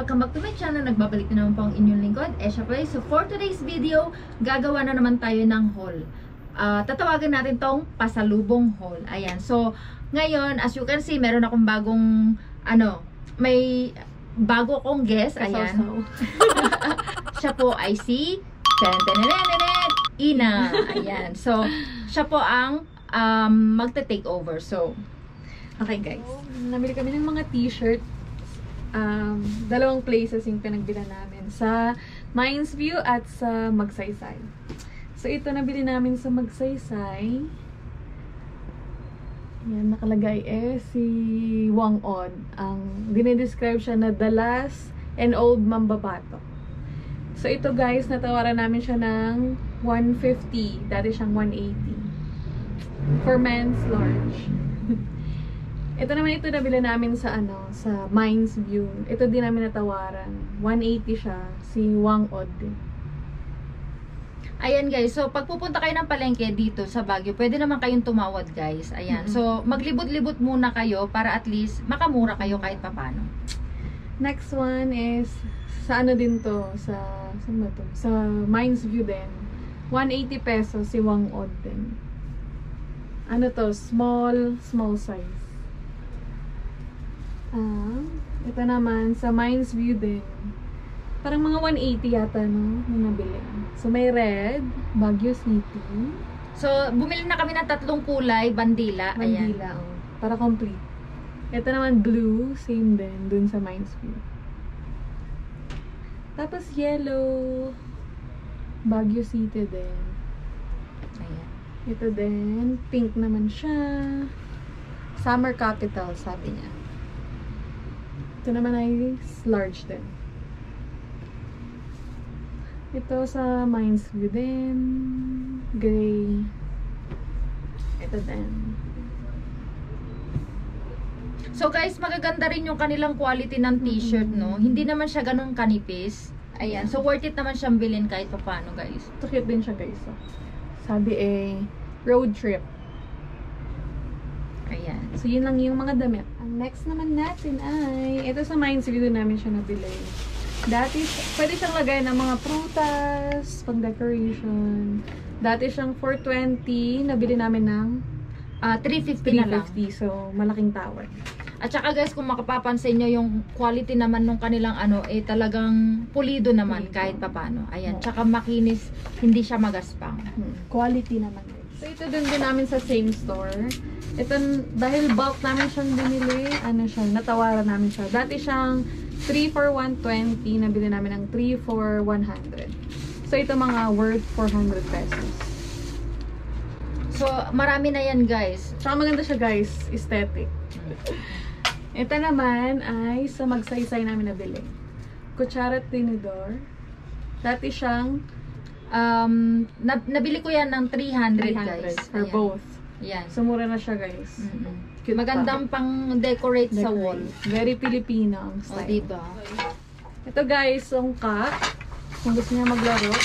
welcome back to my channel. Nagbabalik na naman po ang inyong lingkod, Esha Play. So for today's video, gagawa na naman tayo ng haul. Tatawagan natin tong pasalubong haul. Ayan. So ngayon, as you can see, meron akong bagong may bago akong guest. Ayan. Siya po ay si Ina. Ayan. So siya po ang magte-take over. So okay guys. Namili kami ng mga t-shirt. Dalawang places yung pinagbilan namin. Sa Mines View at sa Magsaysay. So ito nabili namin sa Magsaysay. Yan, nakalagay si Wang On. Ang dinidescribe siya na the last and old mambabato. So ito guys, natawaran namin siya ng 150. Dati siyang 180. For men's large. Ito naman ito nabili namin sa sa Mines View. Ito din namin natawaran. 180 siya. Si Wang Od din. Ayan guys, so pag pupunta kayo ng palengke dito sa Baguio, pwede naman kayong tumawad guys. Ayan. So maglibot-libot muna kayo para at least makamura kayo kahit papano. Next one is sa din to, sa saan ba to? Sa Mines View din. 180 pesos si Wang Od din. Small size. Ito naman, sa Mines View din. Parang mga 180 yata, no? Yung nabili. So, may red, Baguio City. So, bumili na kami ng 3 kulay, bandila. Bandila, ayan. Para complete. Ito naman, blue, same din, dun sa Mines View. Tapos, yellow, Baguio City din. Ayan. Ito din, pink naman siya. Summer Capital, sabi niya. Ito naman ay large din. Ito sa Mines View din. Gray. Ito din. So guys, magaganda rin yung kanilang quality ng t-shirt, no? Hindi naman siya ganun kanipis. Ayan. So worth it naman siyang bilhin kahit paano, guys. Ito cute din siya, guys. Sabi road trip. Ayan. So yun lang yung mga damit. Ang next naman natin ay ito sa Mines View namin siya nabili. Dati, pwede siyang lagay ng mga prutas, pang decoration. Dati siyang 420, nabili namin ng 350 na lang. 350, so malaking tower. At saka guys, kung makapapansin nyo yung quality naman nung kanilang talagang pulido naman kahit papano. Ayan, tsaka makinis, hindi siya magaspang. Quality naman. So ito din namin sa same store. Ito, dahil bulk namin siyang binili, natawaran namin siya. Dati siyang 3 for 120, nabili namin ng 3 for 100. So ito mga worth 400 pesos. So marami na yan guys. Tsaka maganda siya guys, aesthetic. Ito naman ay sa Magsaysay namin nabili. Kutsara at tinidor. Dati siyang nabili ko yan ng 300 guys. For ayan. Both. Yan. So mura na siya guys. Magandang pang decorate sa wall. Very Filipino ang style. O, diba? Ito guys, songkak. Kung gusto niya maglaro.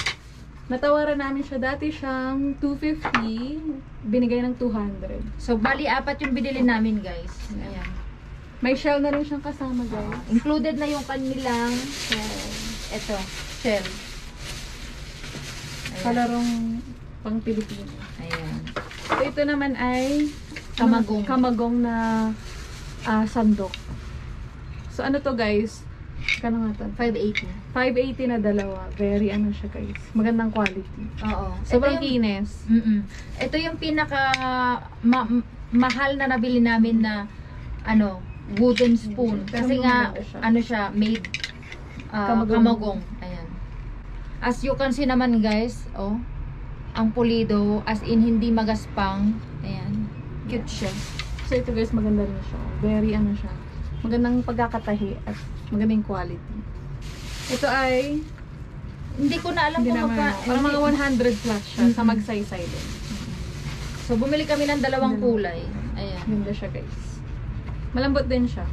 Natawaran namin siya. Dati siyang 250. Binigay ng 200. So, bali 4 yung binili namin guys. Ayan. May shell na rin siyang kasama guys. Included na yung kanilang ito, shell. Kalarong pang Pilipino. Ayan. So, ito naman ay kamagong na sandok. So ano to guys? Kano nga to? 580. 580 na dalawa. Very siya guys. Magandang quality. Oo. Sobrang kinis. Ito yung pinaka mahal na nabili namin na wooden spoon. Kasi nga siya made kamagong. Ayan. As you can see naman guys, ang pulido, as in hindi magaspang. Ayan. Cute siya. So ito guys, maganda rin siya. Very siya. Magandang pagkakatahi at magandang quality. Ito ay hindi ko na alam kung parang mga 100 plus siya sa Magsaysay din. So bumili kami ng 2 kulay. Ayan. Ganda siya guys. Malambot din siya.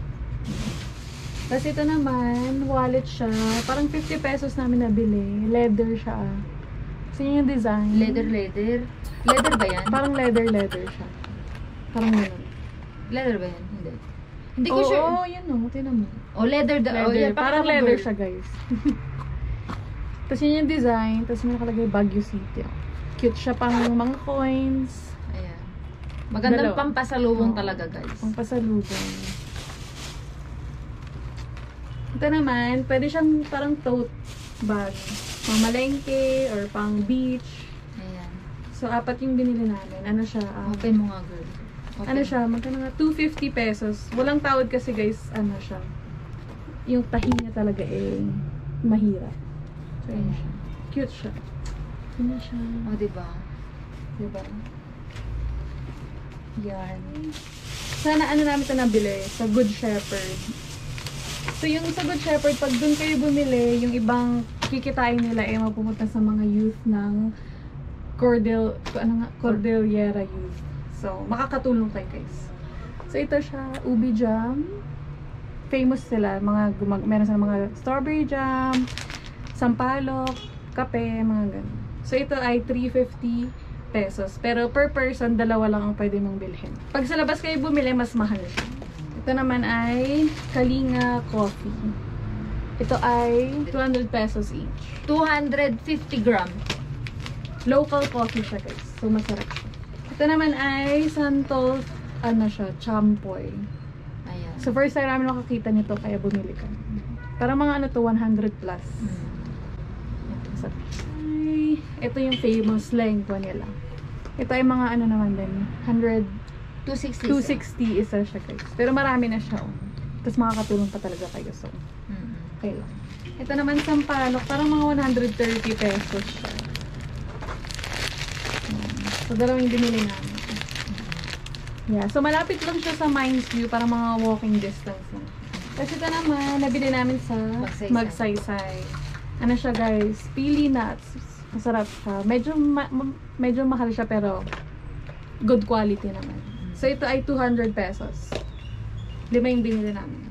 Tapos ito naman, wallet siya. Parang 50 pesos namin nabili. Leather siya. Kasi yung design. Leather ba yan? Parang leather siya. Parang gano'n. Leather ba yan? Hindi. Hindi ko sure. Oo, yan o. Tinan mo. O, leather. Oh, Leather. yan, Parang pakita mo, leather girl. siya, guys. Tapos yun yung design. Tapos may nakalagay Baguio City. Cute siya pang mga coins. Ayan. Magandang Dalawa. pampasalubong Oo. talaga, guys. Pang pasalubong. Ito naman, pwede siyang parang tote bag. Pang malengke or pang beach. Ayan. So, 4 yung binili namin. Ano siya? Open mo nga, girl. Open. Ano siya? Magkano nga? 250 pesos. Walang tawad kasi, guys. Ano siya? Yung tahi niya talaga mahirap. So, yun siya. Cute siya. Yun siya. O, diba? Diba? Yan. Sana ano namin ito nabili? Sa Good Shepherd. So, yung sa Good Shepherd, pag dun kayo bumili, yung ibang kikitain nila mapupunta sa mga youth ng Cordillera Youth. So, makakatulong kayo, guys. So, ito siya, ubi jam. Famous sila. Meron sila mga strawberry jam, sampalok, kape, mga ganun. So, ito ay 350 pesos. Pero per person, 2 lang ang pwede mong bilhin. Pag sa labas kayo bumili, mas mahal siya. Ito naman ay Kalinga Coffee. Ito ay 200 pesos each. 250 gram. Local coffee siya, guys. So, masarap siya. Ito naman ay Santol, champoy. Ayan. So, first time namin nakakita nito, kaya bumili ka. Parang mga 100 plus. Masarap. Ay, ito yung famous lengua nila. Ito ay mga naman din. 260 isa siya, guys. Pero marami na siya, oh. Tapos makakatulong pa talaga kayo, so. Okay lang. Ito naman sampalok, parang mga 130 pesos siya. So, dalawang binili namin. Yeah, so malapit lang siya sa Mines View, parang mga walking distance lang. Tapos ito naman, nabili namin sa Magsaysay. Ano siya, guys? Pili nuts. Masarap siya. Medyo mahal siya, pero good quality naman. So, ito ay 200 pesos. 5 yung binili namin.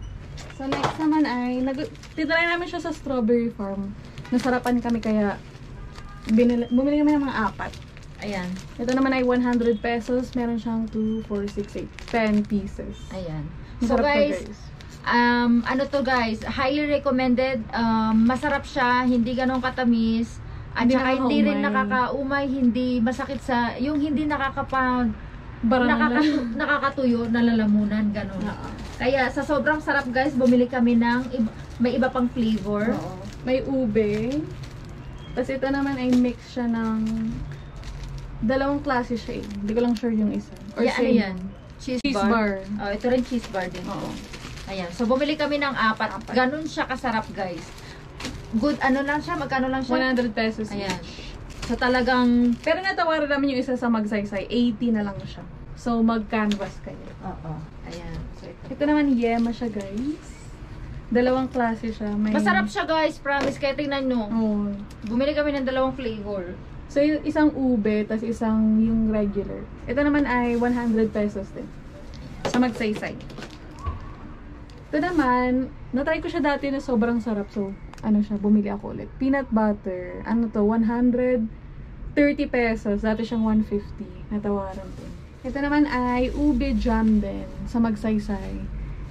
So, next naman ay, titry namin siya sa Strawberry Farm. Nasarapan kami, kaya bumili kami ng mga 4. Ayan. Ito naman ay 100 pesos. Meron siyang 2, 4, 6, 8, 10 pieces. Ayan. So, Masarap guys, ano to, guys? Highly recommended. Masarap siya. Hindi ganun katamis. At Hindi saka hindi rin nakakaumay. nakakaumay. Hindi masakit sa, yung hindi nakakatuyo, nalalamunan, ganun. Kaya sa sobrang sarap, guys, bumili kami ng may iba pang flavor. Oo. May ube. Tapos ito naman ay mix siya ng dalawang klase siya, eh. Hindi ko lang sure yung isa. Or Ano same. yan? Cheese Cheese bar. bar. Oh, ito rin cheese bar din. Oo. Ayan. So, bumili kami ng 4. Ganun siya kasarap, guys. Good, ano lang siya? Magkano lang siya? 100 pesos. Ayan. So, talagang... Pero natawaran namin yung isa sa Magsaysay. 80 na lang siya. So, mag-canvas kayo. Oo. Ayan. So, Ito naman, yema siya, guys. Dalawang klase siya. masarap siya, guys. Promise. Kaya tingnan nyo. Oh. Bumili kami ng 2 flavor. So, isang ube, tas isang yung regular. Ito naman ay 100 pesos din. Sa Magsaysay. Ito naman, natry ko siya dati na sobrang sarap. So, bumili ako ulit. Peanut butter. 130 pesos. Dati siyang 150. Natawaran din. Ito naman ay ube jam din. Sa Magsaysay.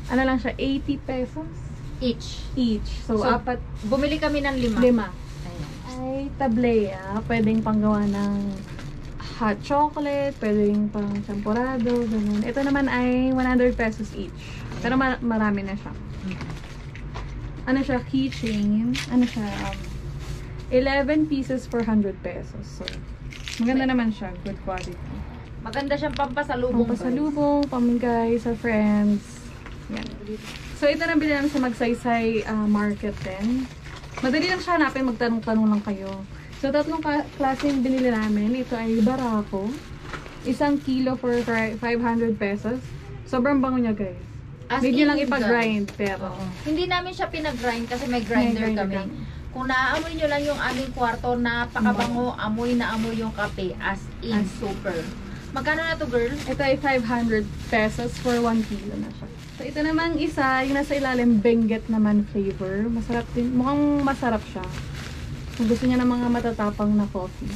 Ano lang siya, 80 pesos Each. each. So, 4. Bumili kami ng 5. Ayan. Ay, Tablea, pwedeng panggawa ng hot chocolate, pwedeng pang champurado, ganun. Ito naman ay 100 pesos each. Pero marami na siya. Ano siya, keychain. 11 pieces for 100 pesos. So, maganda naman siya. Good quality. Maganda siyang pampasalubong. Pampasalubong, pamigay sa friends. Yan. So, ito na bilhin namin sa Magsaysay market din. Madali lang siya hanapin, magtanong-tanong lang kayo. So, 3 klaseng binili namin. Ito ay barako. 1 kilo for 500 pesos. Sobrang bango niya, guys. Hindi lang ipag-grind, pero... Hindi namin siya pinag-grind kasi may grinder kami. Kung naaamoy nyo lang yung aming kwarto, napakabango, amoy na amoy yung kape. As in, super. Magkano na to, girl? Ito ay 500 pesos for 1 kilo na siya. So, ito namang isa, yung nasa ilalim, Benguet naman flavor. Masarap din. Mukhang masarap siya. Kung gusto niya ng mga matatapang na coffee.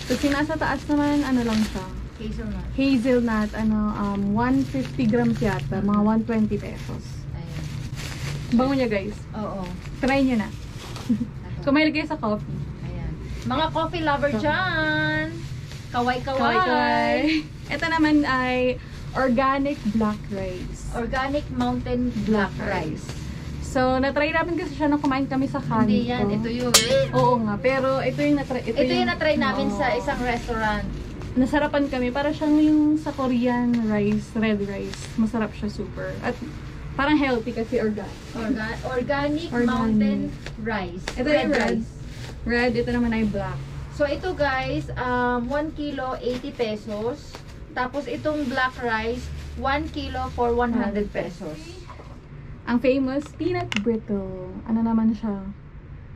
So, yung nasa taas naman, lang siya. Hazelnut. Hazelnut, 150 grams yata, mga 120 pesos. Ayan. Bango niya guys. Oo. Try nyo na. Kung mahilig kayo sa coffee. Ayan. Mga coffee lover dyan! Kaway-kaway! Kaway-kaway. Ito naman ay organic black rice. Organic mountain black rice. So, na-try namin kasi siya nung kumain kami sa Kanto. Hindi yan, ito yun. Oo nga, pero ito yung na-try. Ito yung na-try namin sa isang restaurant. Nasarapan kami. Para siyang yung sa Korean rice, red rice. Masarap siya super. At parang healthy kasi organic. Organic mountain rice. Ito yung red. Red, ito naman ay black. So, ito guys, 1 kilo, 80 pesos. Tapos, itong black rice, 1 kilo for 100 pesos. Ang famous, peanut brittle. Ano naman siya?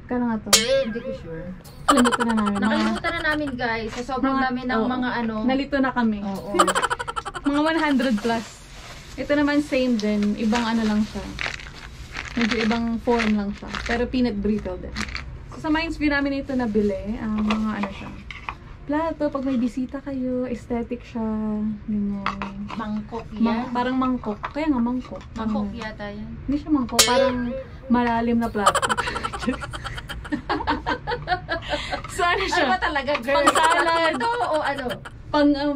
Kano nga to? Hindi ko sure. Nakalimutan na namin. Nakalimutan na namin guys. Sa sobrang dami ng mga ano. Nalito na kami. Oo. Mga 100 plus. Ito naman same din. Ibang ano lang siya. Medyo ibang form lang siya. Pero peanut brittle din. So, sa Minds View namin ito nabili. Mga ano siya. Plato, pag may bisita kayo, aesthetic siya. Ganyan. Mangkok yan. Parang mangkok. Kaya nga mangkok. Mangkok yata yan. Hindi siya mangkok. Parang malalim na plato. So, ano siya? Ano ba talaga, girl? Pang salad. Ito o ano?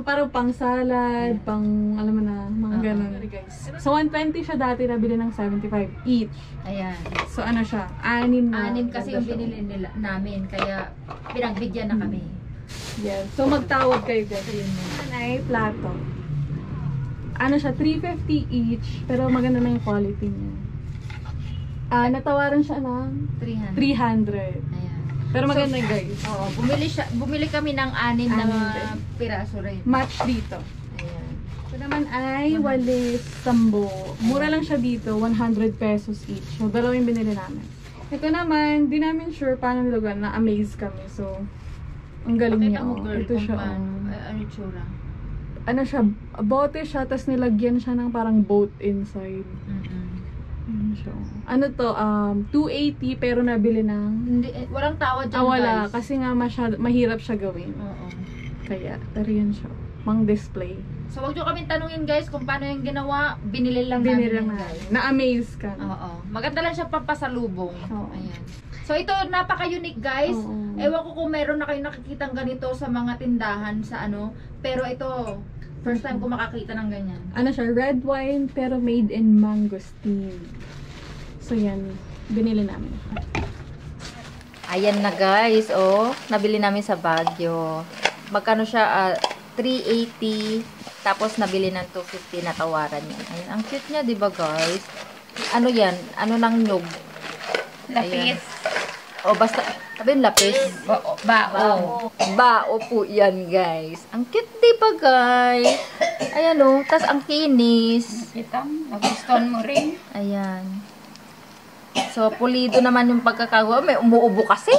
Parang pang salad, pang, alam mo na, mga ganun. So, 120 siya dati, nabili ng 75 each. Ayan. So, ano siya? 6 na. 6 kasi yung binili nila namin. Kaya, pinagbigyan na kami. Yes. So, magtawag kayo guys. Ano ay plato. Ano siya? 350 each. Pero maganda na yung quality niya. Natawaran siya ng 300. 300. Ayan. Pero maganda guys. Oo, bumili kami ng 6 na piraso rin. Match dito. Ayan. Ito naman ay walis sambo. Mura lang siya dito. 100 pesos each. So, dalawa yung binili namin. Ito naman, di namin sure paano nilugan. Na-amaze kami. So, ang galing niya. Mo, girl, Ito siya. ano tsura? Ano siya? Bote siya, tapos nilagyan siya ng parang boat inside. Ano siya? Ano to? 280 pero nabili ng... Hindi, walang tawad dyan, wala. guys. Kasi nga mahirap siya gawin. Oo. Kaya, tariyan siya. Mang display. So, wag nyo kami tanungin guys kung paano yung ginawa. Binili lang namin yan, guys. Na-amaze ka. Oo. Maganda lang siya pampasalubong. Oo. Ayan. So, ito napaka-unique guys. Oo. Ewan ko kung meron na kayo nakikitang ganito sa mga tindahan sa ano. Pero ito, first time ko makakita ng ganyan. Ano siya? Red wine pero made in mangosteen. So, yan. Binili namin. Ayan na guys, oh. Nabili namin sa Baguio. Magkano siya? 380. Tapos nabili ng 250 na tawaran yan. Ayan, ang cute niya, 'di ba guys? Ano 'yan? Ano nang nyog? Lapis. O basta, sabihin lapis. Bao. Bao po 'yan, guys. Ang cute, 'di ba guys? Ayan oh, tas ang kinis. Kita mo, nagustuhan mo rin. Ayan. So, pulido naman yung pagkakagawa. May umuubo kasi.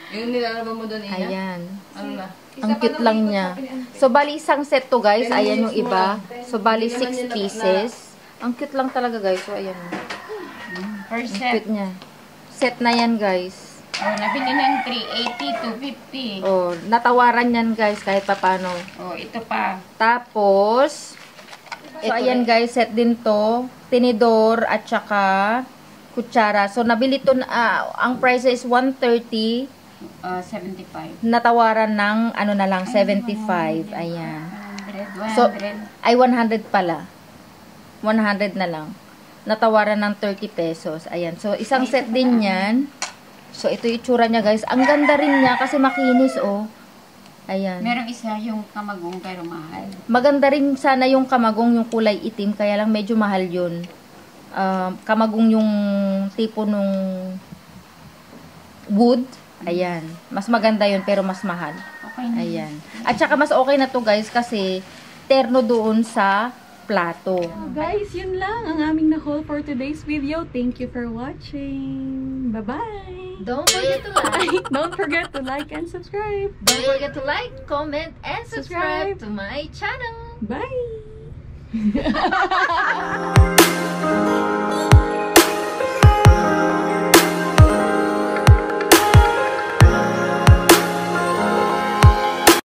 Yung nilalaban mo doon, Ina? Ayan. Ano na? Ang cute lang niya. So, bali isang set to guys. Ayan yung iba. So, bali 6 pieces. Ang cute lang talaga guys. So, ayan. Per Ang set. cute niya. Set na yan guys. Oh, nabili ng 380, 250. Oh, natawaran yan guys kahit papano. Oh, ito pa. Tapos, so ayan guys, set din to. Tinidor at saka kutsara. So, nabili to, ang price is 130. 75. Natawaran ng ano na lang, 75. Ayan. 100, 100. So, ay 100 pala. 100 na lang. Natawaran ng 30 pesos. Ayan. So, isang set din yan. So, ito yung itsura niya, guys. Ang ganda rin niya kasi makinis, oh. Ayan. Merong isa yung kamagong pero mahal. Maganda rin sana yung kamagong, yung kulay itim. Kaya lang medyo mahal yun. Kamagong yung tipo nung wood. Ayan. Mas maganda yun pero mas mahal. Okay na. Ayan. At saka mas okay na to guys kasi terno doon sa plato. Guys, yun lang ang aming na-haul for today's video. Thank you for watching. Bye-bye! Don't forget to like. Don't forget to like and subscribe. Don't forget to like, comment, and subscribe to my channel. Bye!